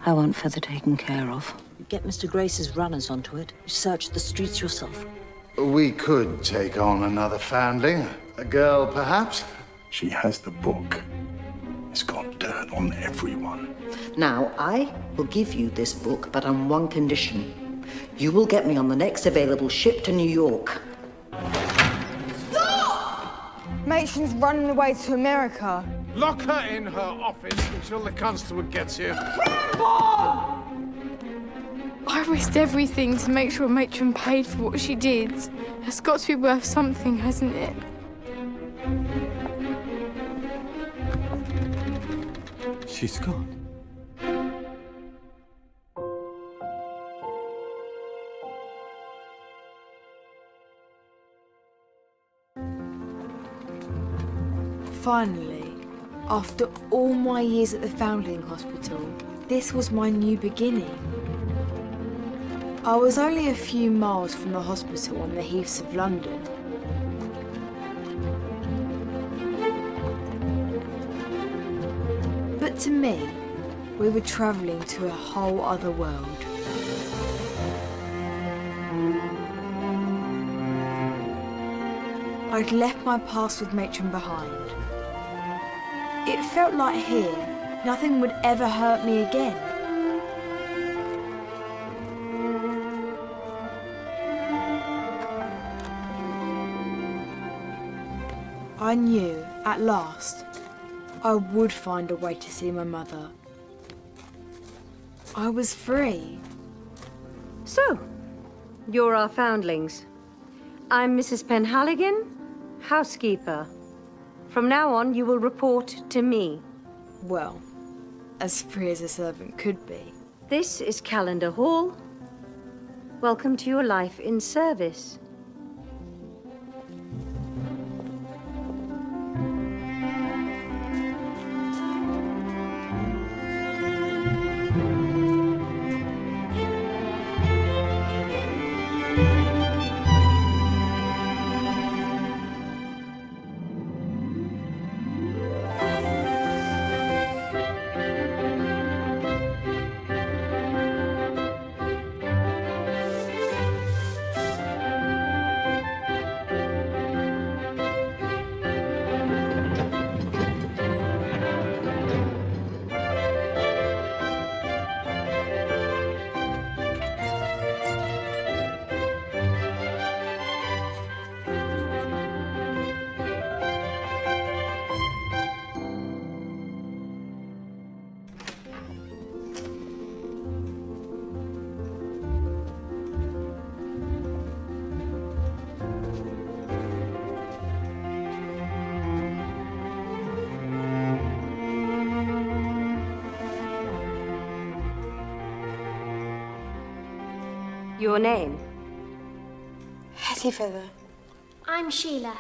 I want Feather taken care of. Get Mr. Grace's runners onto it. Search the streets yourself. We could take on another foundling. A girl, perhaps? She has the book. It's got dirt on everyone. Now, I will give you this book, but on one condition. You will get me on the next available ship to New York. Stop! Matron's running away to America. Lock her in her office until the constable gets here. I risked everything to make sure Matron paid for what she did. It's got to be worth something, hasn't it? She's gone. Finally, after all my years at the Foundling Hospital, this was my new beginning. I was only a few miles from the hospital on the heaths of London. But to me, we were travelling to a whole other world. I'd left my past with Matron behind. It felt like here, nothing would ever hurt me again. I knew, at last, I would find a way to see my mother. I was free. So, you're our foundlings. I'm Mrs. Penhaligon, housekeeper. From now on, you will report to me. Well, as free as a servant could be. This is Calendar Hall. Welcome to your life in service. Your name? Hetty Feather. I'm Sheila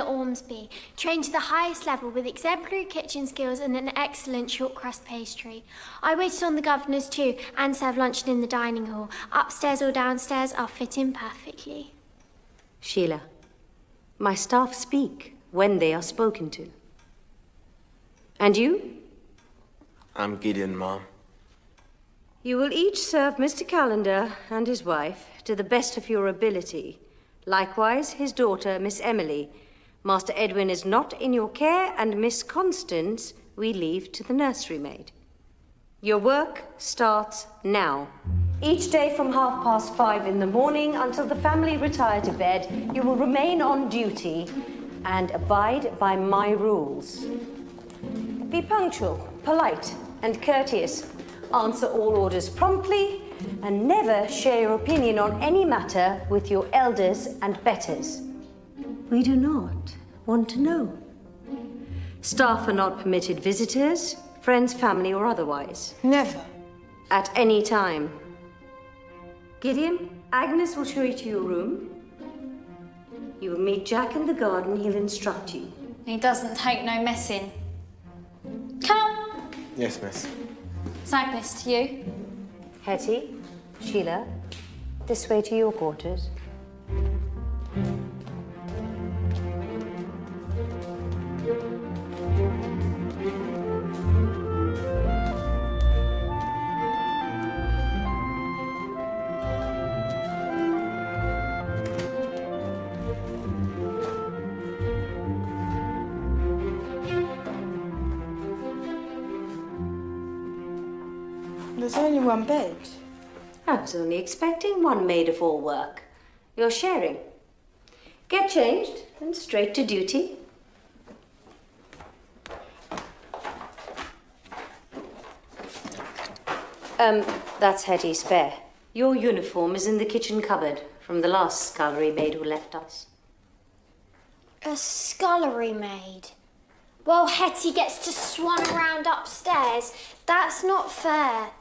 Ormsby, trained to the highest level with exemplary kitchen skills and an excellent short crust pastry. I waited on the governors too and served luncheon in the dining hall. Upstairs or downstairs, I'll fit in perfectly. Sheila, my staff speak when they are spoken to. And you? I'm Gideon, Mom. You will each serve Mr. Calendar and his wife to the best of your ability. Likewise, his daughter, Miss Emily. Master Edwin is not in your care, and Miss Constance we leave to the nursery maid. Your work starts now. Each day from 5:30 in the morning until the family retire to bed, you will remain on duty and abide by my rules. Be punctual, polite, and courteous. Answer all orders promptly, and never share your opinion on any matter with your elders and betters. We do not want to know. Staff are not permitted visitors, friends, family, or otherwise. Never. At any time. Gideon, Agnes will show you to your room. You will meet Jack in the garden. He'll instruct you. He doesn't take no messing. Come on. Yes, miss. It's Agnes to you. Hetty, Sheila, this way to your quarters. There's only one bed. I was only expecting one maid of all work. You're sharing. Get changed and straight to duty. That's Hetty's spare. Your uniform is in the kitchen cupboard from the last scullery maid who left us. A scullery maid? Well, Hetty gets to swan around upstairs. That's not fair.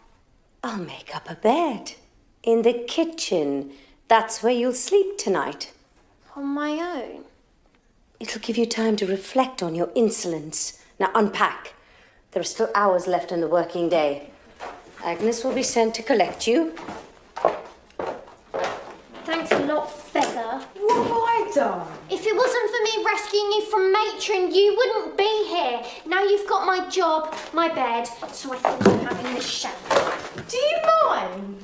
I'll make up a bed. In the kitchen. That's where you'll sleep tonight. On my own? It'll give you time to reflect on your insolence. Now unpack. There are still hours left in the working day. Agnes will be sent to collect you. Thanks a lot, Feather. What have I done? If it wasn't for me rescuing you from Matron, you wouldn't be here. Now you've got my job, my bed, so I think I'm having the shower. Do you mind?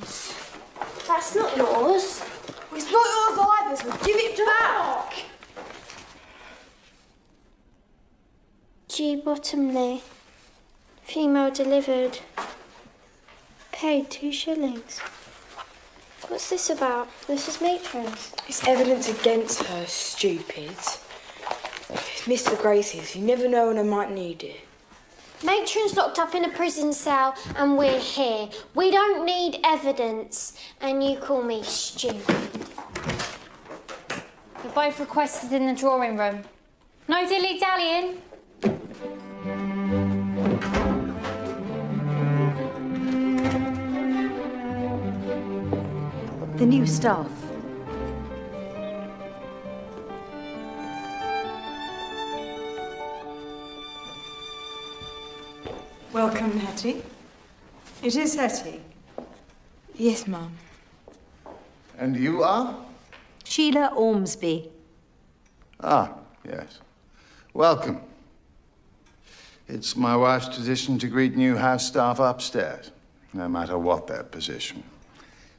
That's not yours. It's not yours either, so give it back. G. Bottomley. Female delivered. Paid 2 shillings. What's this about? This is Matron's. It's evidence against her, stupid. It's Mr. Gracie's. You never know when I might need it. Matron's locked up in a prison cell and we're here. We don't need evidence. And you call me stupid. You're both requested in the drawing room. No dilly-dallying. The new staff. Welcome, Hetty. It is Hetty. Yes, Mum. And you are? Sheila Ormsby. Ah, yes. Welcome. It's my wife's tradition to greet new house staff upstairs, no matter what their position.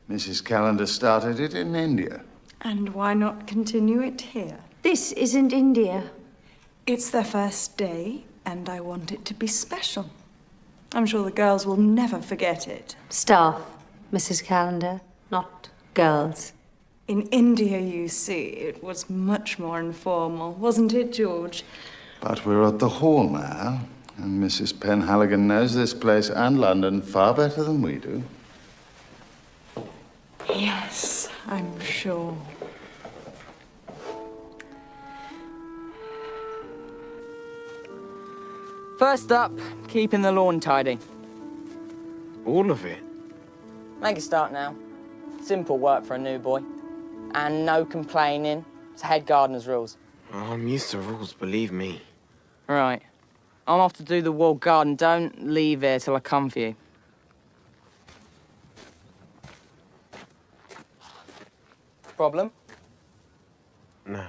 Mrs. Callender started it in India. And why not continue it here? This isn't India. It's their first day, and I want it to be special. I'm sure the girls will never forget it. Staff, Mrs. Callender, not girls. In India, you see, it was much more informal, wasn't it, George? But we're at the hall now, and Mrs. Penhaligon knows this place and London far better than we do. Yes, I'm sure. First up, keeping the lawn tidy. All of it? Make a start now. Simple work for a new boy. And no complaining. It's head gardener's rules. Oh, I'm used to rules, believe me. Right. I'm off to do the walled garden. Don't leave here till I come for you. Problem? No.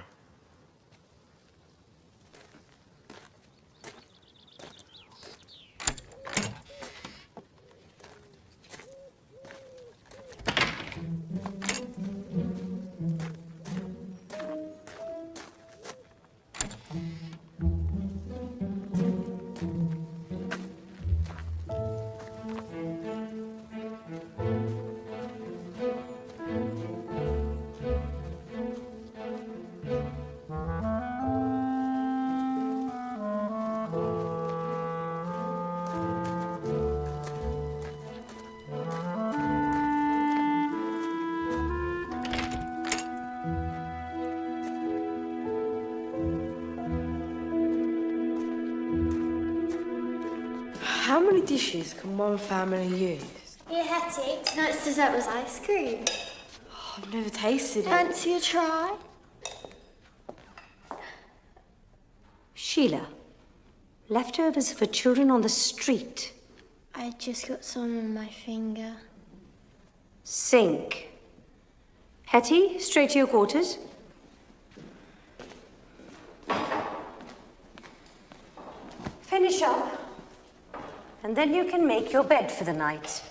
How many dishes can one family use? Here, Hetty, tonight's dessert was ice cream. Oh, I've never tasted it. Fancy a try? Sheila, leftovers for children on the street. I just got some on my finger. Sink. Hetty, straight to your quarters. Finish up. And then you can make your bed for the night.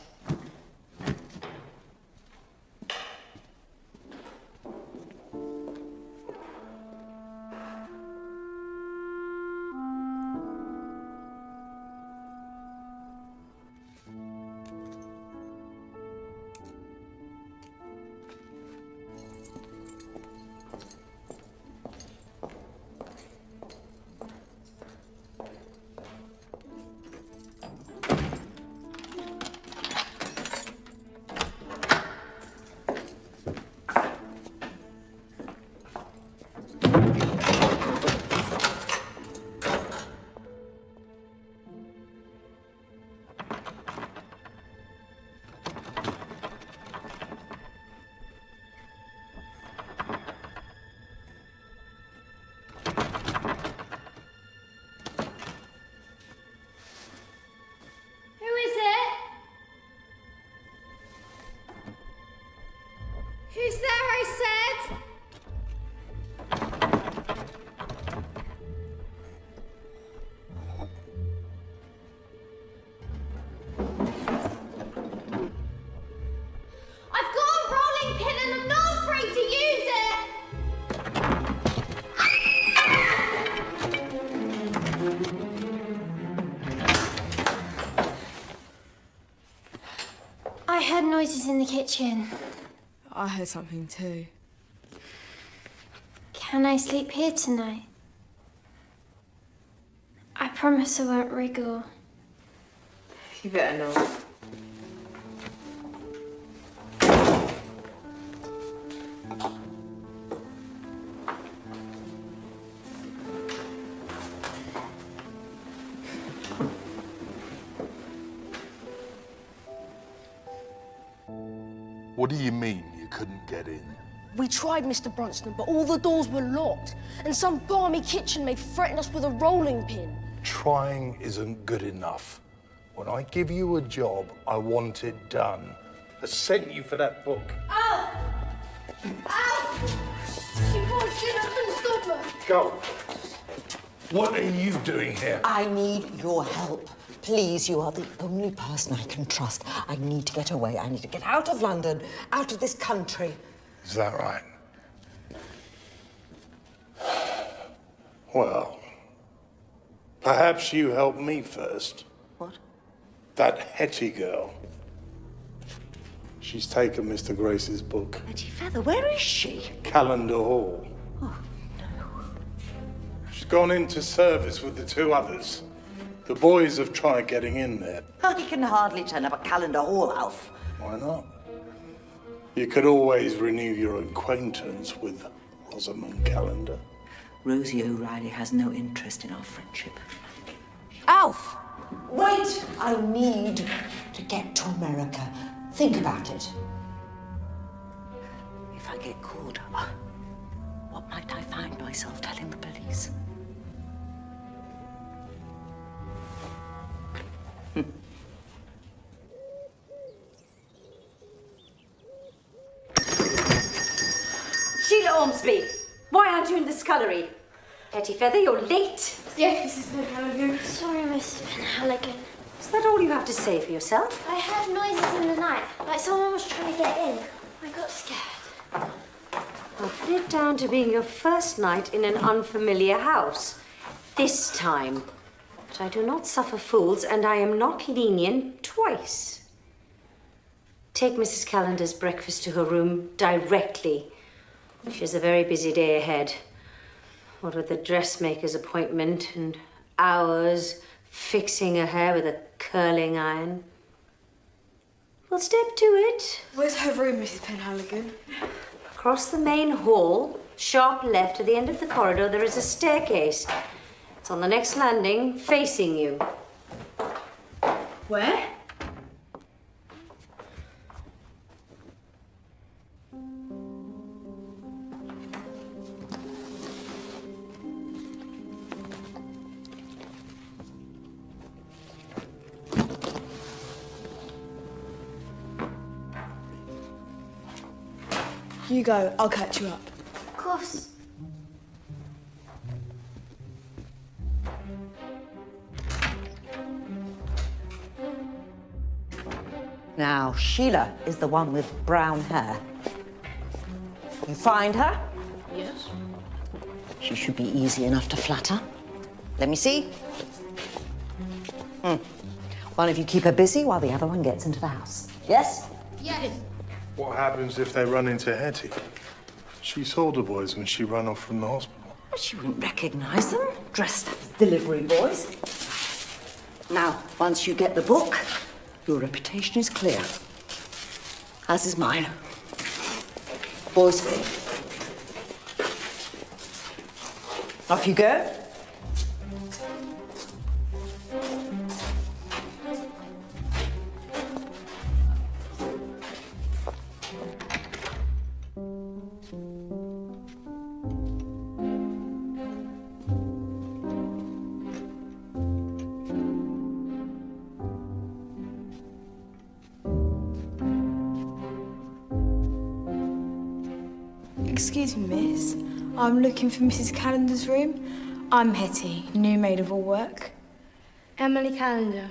Who's there, I said? I've got a rolling pin and I'm not afraid to use it! I heard noises in the kitchen. I heard something too. Can I sleep here tonight? I promise I won't wriggle. You better not. What do you mean you couldn't get in? We tried, Mr. Brunsden, but all the doors were locked, and some balmy kitchen maid threatened us with a rolling pin. Trying isn't good enough. When I give you a job, I want it done. I sent you for that book. Ow! Ow! She wants you to stop her. Go. What are you doing here? I need your help. Please, you are the only person I can trust. I need to get away. I need to get out of London, out of this country. Is that right? Well, perhaps you help me first. What? That Hetty girl. She's taken Mr. Grace's book. Hetty Feather, where is she? Calendar Hall. Oh, no. She's gone into service with the two others. The boys have tried getting in there. I can hardly turn up at Calendar Hall, Alf. Why not? You could always renew your acquaintance with Rosamund Calendar. Rosie O'Reilly has no interest in our friendship. Alf! Wait! I need to get to America. Think about it. If I get caught, what might I find myself telling the police? Sheila Ormsby, why aren't you in the scullery? Hetty Feather, you're late. Yes, Mrs. Penhaligon. Sorry, Mrs. Penhaligon. Is that all you have to say for yourself? I heard noises in the night, like someone was trying to get in. I got scared. I'll put it down to being your first night in an unfamiliar house. This time. But I do not suffer fools, and I am not lenient twice. Take Mrs. Calendar's breakfast to her room directly. She has a very busy day ahead. What with the dressmaker's appointment and hours fixing her hair with a curling iron. We'll step to it. Where's her room, Mrs. Penhaligon? Across the main hall, sharp left at the end of the corridor, there is a staircase. It's on the next landing, facing you. Where? You go, I'll catch you up. Of course. Now, Sheila is the one with brown hair. You find her? Yes. She should be easy enough to flatter. Let me see. One of you keep her busy while the other one gets into the house. Yes? Yes. What happens if they run into Hetty? She saw the boys when she ran off from the hospital. She wouldn't recognize them, dressed as delivery boys. Now, once you get the book, your reputation is clear. As is mine. Boys free. Off you go. Excuse me, miss. I'm looking for Mrs. Calendar's room. I'm Hetty, new maid of all work. Emily Calendar.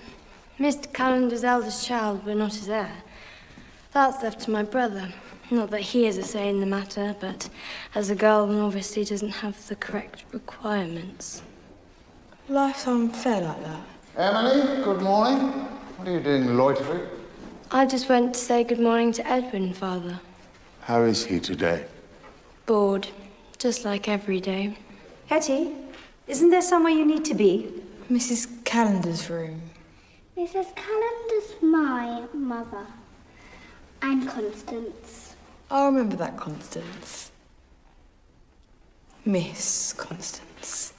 Mr. Calendar's eldest child, but not his heir. That's left to my brother. Not that he has a say in the matter, but as a girl, one obviously doesn't have the correct requirements. Life's unfair like that. Emily, good morning. What are you doing loitering? I just went to say good morning to Edwin, Father. How is he today? Bored, just like every day. Hetty, isn't there somewhere you need to be? Mrs. Calendar's room. Mrs. Calendar's my mother. I'm Constance. I'll remember that, Constance. Miss Constance.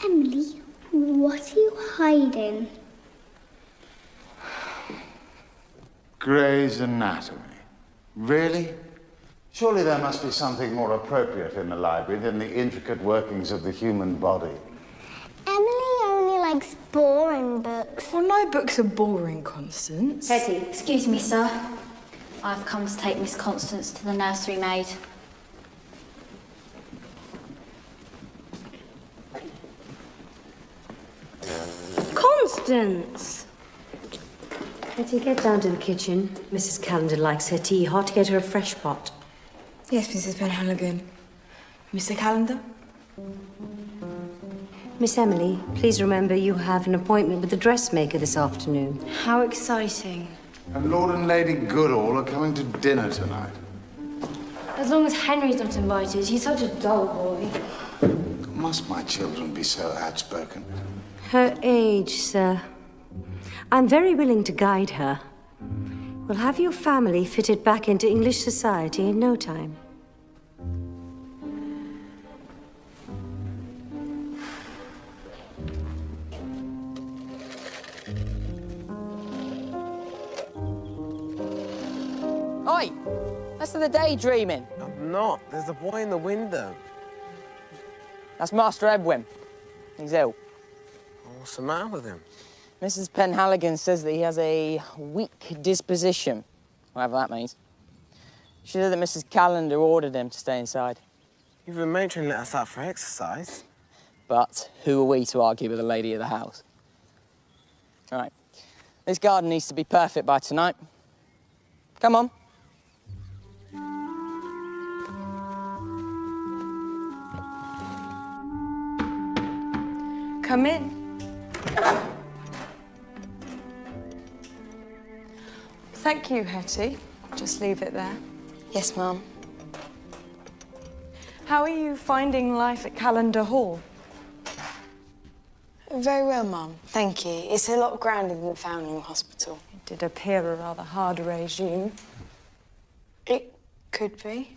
Emily, what are you hiding? Grey's Anatomy. Really? Surely there must be something more appropriate in the library than the intricate workings of the human body. Emily only likes boring books. Well, no books are boring, Constance. Hetty, excuse me, sir. I've come to take Miss Constance to the nursery maid. Constance! Hetty, get down to the kitchen. Mrs. Calendar likes her tea hot. Get her a fresh pot. Yes, Mrs. Penhaligon. Mr. Calendar? Miss Emily, please remember you have an appointment with the dressmaker this afternoon. How exciting. And Lord and Lady Goodall are coming to dinner tonight. As long as Henry's not invited, he's such a dull boy. Must my children be so outspoken? Her age, sir. I'm very willing to guide her. We'll have your family fitted back into English society in no time. Oi! That's the daydreaming. I'm not. There's a boy in the window. That's Master Edwin. He's ill. What's the matter with him? Mrs. Penhaligon says that he has a weak disposition, whatever that means. She said that Mrs. Calendar ordered him to stay inside. Even the matron let us out for exercise. But who are we to argue with the lady of the house? All right. This garden needs to be perfect by tonight. Come on. Come in. Thank you, Hetty. Just leave it there. Yes, Mum. How are you finding life at Calendar Hall? Very well, Mum. Thank you. It's a lot grander than the Foundling Hospital. It did appear a rather hard regime. It could be.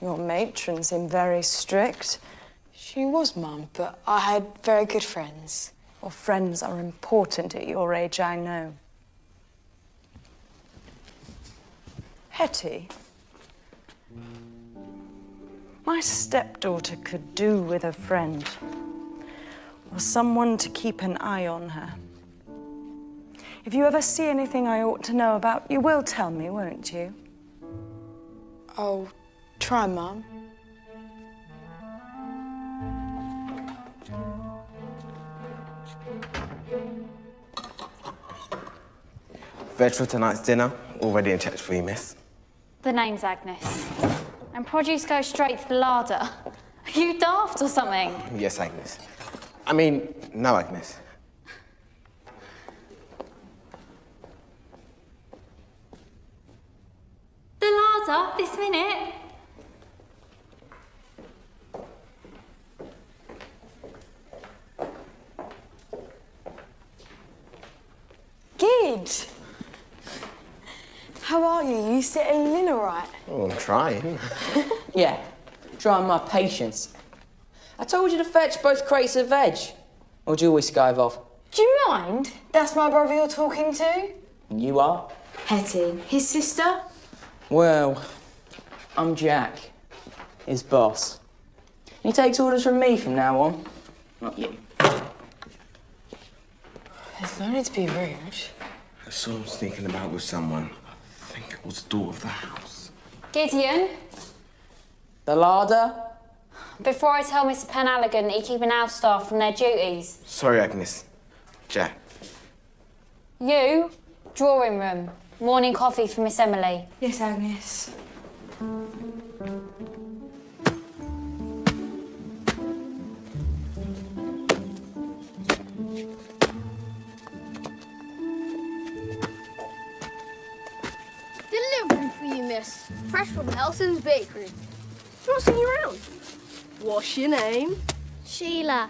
Your matron seemed very strict. She was, Mum, but I had very good friends. Well, friends are important at your age, I know. Hetty, my stepdaughter could do with a friend, or someone to keep an eye on her. If you ever see anything I ought to know about, you will tell me, won't you? I'll try, Mum. Veg for tonight's dinner, all ready and checked for you, miss. The name's Agnes. And produce goes straight to the larder. Are you daft or something? Yes, Agnes. I mean, no, Agnes. The larder? This minute? Gid! How are you? You settling in all right? Oh, I'm trying. Yeah, trying my patience. I told you to fetch both crates of veg. Or do you always skive off? Do you mind? That's my brother you're talking to? And you are? Hetty. His sister? Well, I'm Jack, his boss. He takes orders from me from now on, not you. There's no need to be rude. I saw him sneaking about with someone. I think it was the daughter of the house. Gideon? The larder? Before I tell Mr. Penhaligon that he keep an house staff from their duties. Sorry, Agnes. Jack. You, drawing room. Morning coffee for Miss Emily. Yes, Agnes. Delivery for you, miss. Fresh from Nelson's Bakery. Not seen you around. What's your name? Sheila.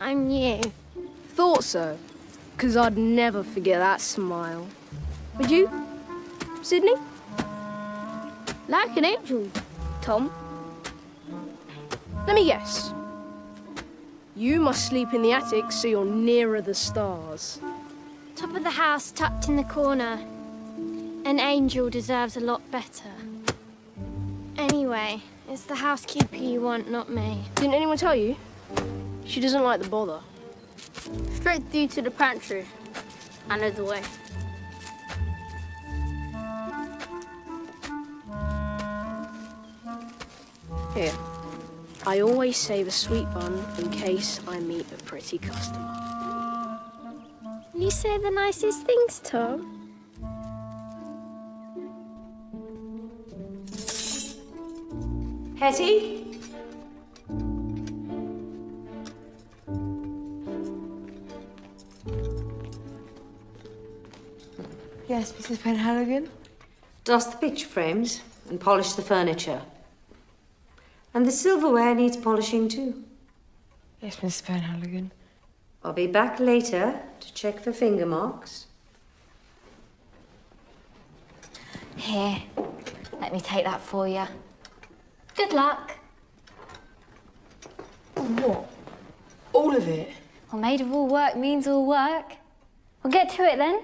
I'm new. Thought so. 'Cause I'd never forget that smile. Would you, Sydney? Like an angel, Tom. Let me guess. You must sleep in the attic so you're nearer the stars. Top of the house, tucked in the corner. An angel deserves a lot better. Anyway, it's the housekeeper you want, not me. Didn't anyone tell you? She doesn't like the bother. Straight through to the pantry. I know the way. Here. I always save a sweet bun in case I meet a pretty customer. You say the nicest things, Tom. Hetty? Yes, Mrs. Penhaligon? Dust the picture frames and polish the furniture. And the silverware needs polishing too. Yes, Mrs. Penhaligon. I'll be back later to check for finger marks. Here, let me take that for you. Good luck. What? All of it? Well, made of all work means all work. We'll get to it then.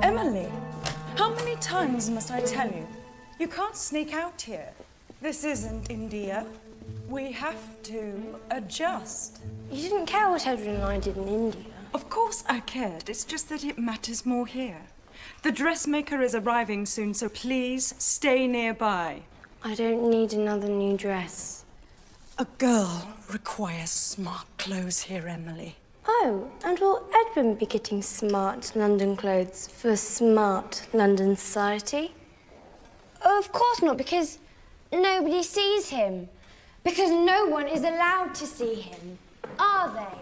Emily, how many times must I tell you? You can't sneak out here. This isn't India. We have to adjust. You didn't care what Edwin and I did in India. Of course I cared. It's just that it matters more here. The dressmaker is arriving soon, so please stay nearby. I don't need another new dress. A girl requires smart clothes here, Emily. Oh, and will Edwin be getting smart London clothes for smart London society? Of course not, because nobody sees him. Because no one is allowed to see him, are they?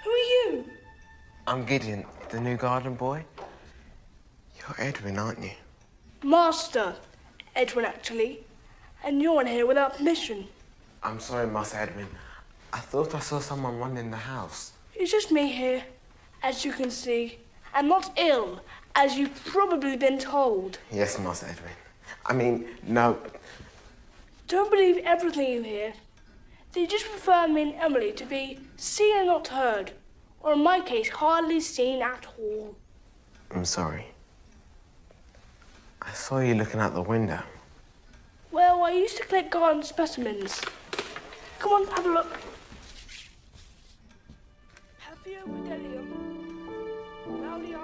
Who are you? I'm Gideon, the new garden boy. You're Edwin, aren't you? Master, Edwin, actually. And you're in here without permission. I'm sorry, Master Edwin. I thought I saw someone run in the house. It's just me here, as you can see. I'm not ill, as you've probably been told. Yes, Master Edwin. I mean, no. Don't believe everything you hear. They just prefer me and Emily to be seen and not heard, or in my case, hardly seen at all. I'm sorry. I saw you looking out the window. Well, I used to collect garden specimens. Come on, have a look. Paphiopedilum, Rowdii.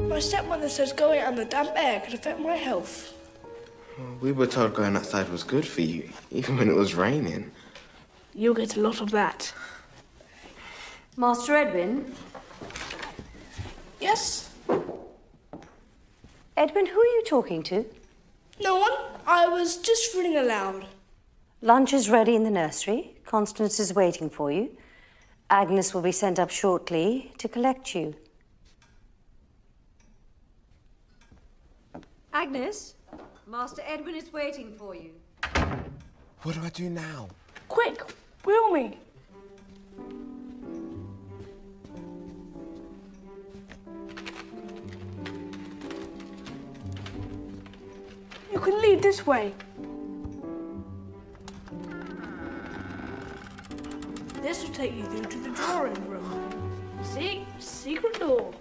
My stepmother says going out in the damp air could affect my health. We were told going outside was good for you, even when it was raining. You'll get a lot of that. Master Edwin? Yes? Edwin, who are you talking to? No one. I was just reading aloud. Lunch is ready in the nursery. Constance is waiting for you. Agnes will be sent up shortly to collect you. Agnes, Master Edwin is waiting for you. What do I do now? Quick, wheel me. You can lead this way. This will take you through to the drawing room. See? Secret door.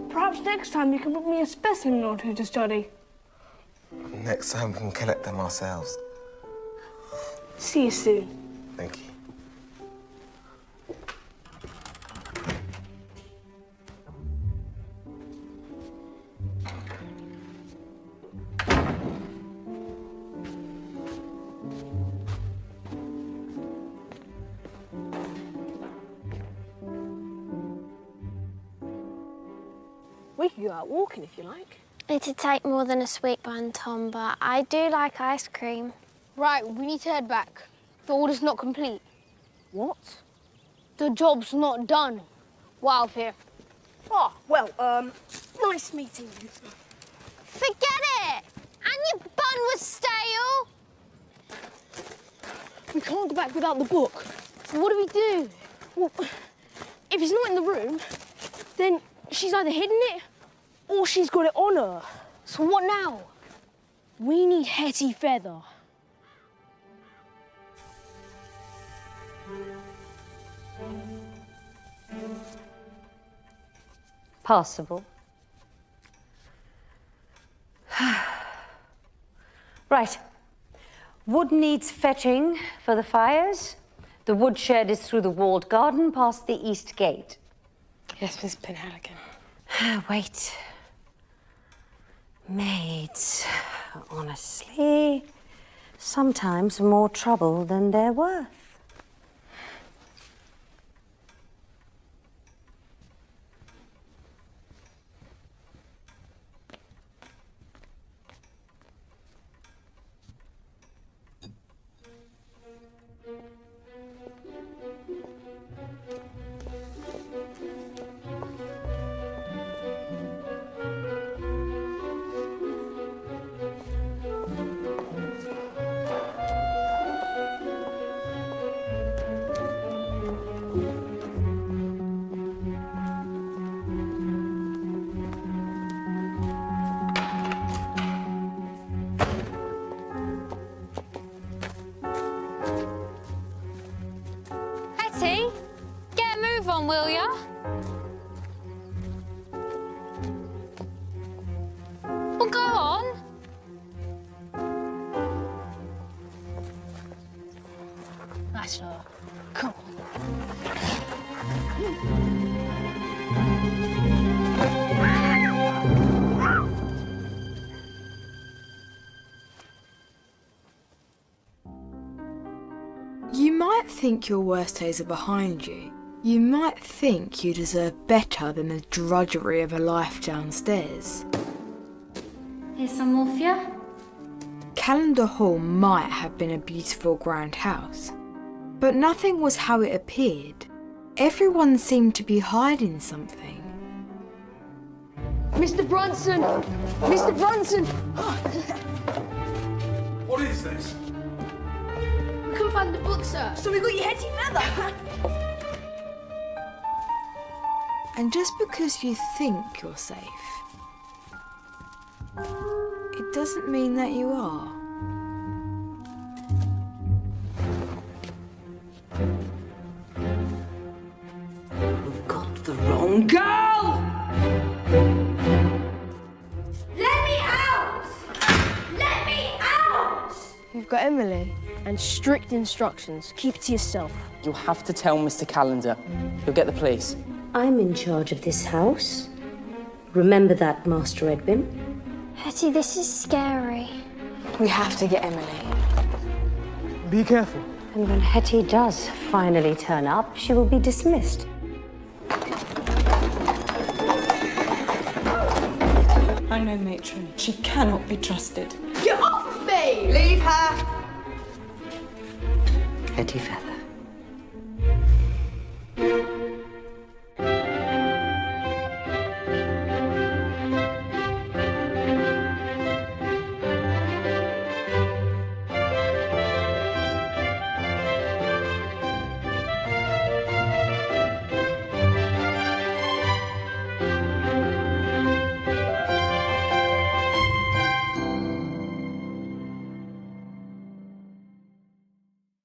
Perhaps next time you can put me a specimen or two to study. Next time we can collect them ourselves. See you soon. Thank you. We could go out walking if you like. It'd take more than a sweet bun, Tom, but I do like ice cream. Right, we need to head back. The order's not complete. What? The job's not done. We're out of here. Oh, well, nice meeting you. Forget it! And your bun was stale! We can't go back without the book. So what do we do? Well, if it's not in the room, then she's either hidden it or she's got it on her. So what now? We need Hetty Feather. Possible. Right. Wood needs fetching for the fires. The woodshed is through the walled garden past the east gate. Yes, Miss Penhaligon. Wait. Maids, honestly, sometimes more trouble than they're worth. will ya? Well, go on. That's her. Come on. You might think your worst days are behind you. You might think you deserve better than the drudgery of a life downstairs. Here's some more for you. Calendar Hall might have been a beautiful grand house, but nothing was how it appeared. Everyone seemed to be hiding something. Mr. Brunsden! Mr. Brunsden! What is this? We couldn't find the book, sir. So we got your Hetty Feather. And just because you think you're safe, it doesn't mean that you are. You've got the wrong girl! Let me out! Let me out! You've got Emily, and strict instructions. Keep it to yourself. You'll have to tell Mr. Calendar. He'll get the police. I'm in charge of this house. Remember that, Master Edwin? Hetty, this is scary. We have to get Emily. Be careful. And when Hetty does finally turn up, she will be dismissed. I know, Matron. She cannot be trusted. Get off of me! Leave her! Hetty Feather.